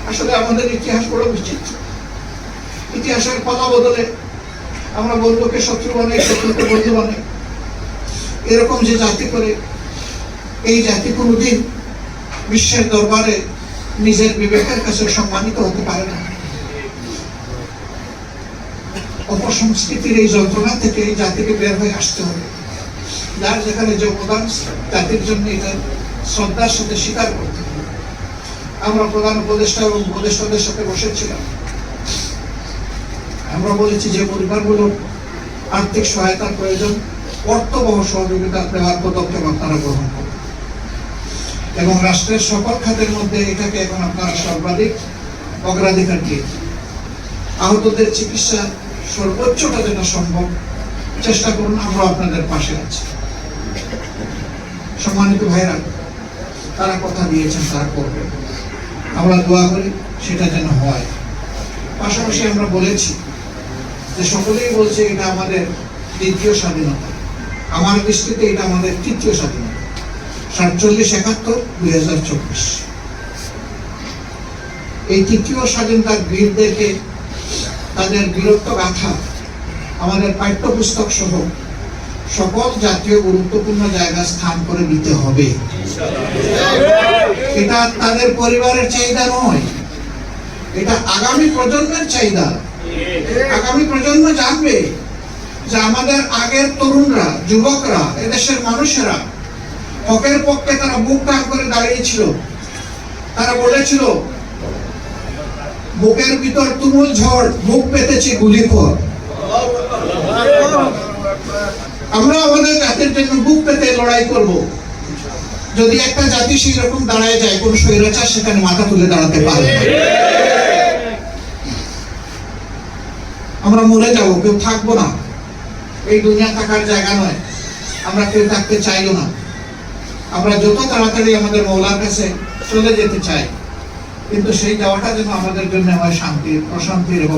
আসলে আমাদের ইতিহাস বড় বিচিত্র। ইতিহাসের কথা বদলে আমরা বন্ধুকে শত্রু বানাই, শত্রুকে বন্ধু বানাই। এরকম যে জাতি করে, এই জাতি কোনোদিন বিশ্বের দরবারে নিজের বিবেকের কাছে সম্মানিত হতে পারে না। অপসংস্কৃতির এই যন্ত্রণা থেকে এই জাতিকে বের হয়ে আসতে হবে। যার যেখানে যে অবদান জাতির জন্য এটা শ্রদ্ধার সাথে স্বীকার করতে হবে। আমরা প্রধান উপদেষ্টা এবং উপদেষ্টাদের সাথে বসেছিলাম। আমরা বলেছি যে পরিবারগুলোর আর্থিক সহায়তার প্রয়োজন, অর্থবহ সহযোগিতা দেওয়ার পদক্ষেপ আপনারা গ্রহণ করুন এবং রাষ্ট্রের সকল খাতের মধ্যে এটাকে এখন আপনারা সর্বাধিক অগ্রাধিকার দিয়ে আহতদের চিকিৎসা সর্বোচ্চটা যেটা সম্ভব চেষ্টা করুন। আমরা আপনাদের পাশে আছি। সম্মানিত ভাইরা, তারা কথা দিয়েছেন, তারা করবে। আমরা দোয়া করি সেটা যেন হয়। পাশাপাশি আমরা বলেছি যে সকলেই বলছে এটা আমাদের দ্বিতীয় স্বাধীনতা, আমার দৃষ্টিতে এটা আমাদের তৃতীয় স্বাধীনতা। 47-71-2024 এই তৃতীয় স্বাধীনতার বীরদেরকে তাদের বীরত্ব গাথা আমাদের পাঠ্যপুস্তক সহ সকল জাতীয় গুরুত্বপূর্ণ জায়গায় স্থান করে দিতে হবে। এটা তাদের পরিবারের চাহিদা নয়, এটা আগামী প্রজন্মের চাহিদা। আগামী প্রজন্ম জানবে যে আমাদের আগের তরুণরা, যুবকরা, এদেশের মানুষেরা হকের পক্ষে তারা বুক টান করে দাঁড়িয়েছিল। তারা বলেছিল বুকের ভিতর তুমুল ঝড়, বুক পেতেছি গুলিখোর। আমরা আমাদের জাতির জন্য বুক পেতে লড়াই করব। যদি একটা জাতি সেই রকম দাঁড়ায় যায়, কোন স্বৈরাচার সেখানে মাথা তুলে দাঁড়াতে পারবে না। আমরা মরে যাব, কেউ থাকবো না। এই দুনিয়া থাকার জায়গা নয়, আমরা কেউ থাকতে চাইও না। আমরা যত তাড়াতাড়ি আমাদের মৌলার কাছে চলে যেতে চাই, কিন্তু সেই যাওয়াটা যেন আমাদের জন্য হয় শান্তির, প্রশান্তির এবং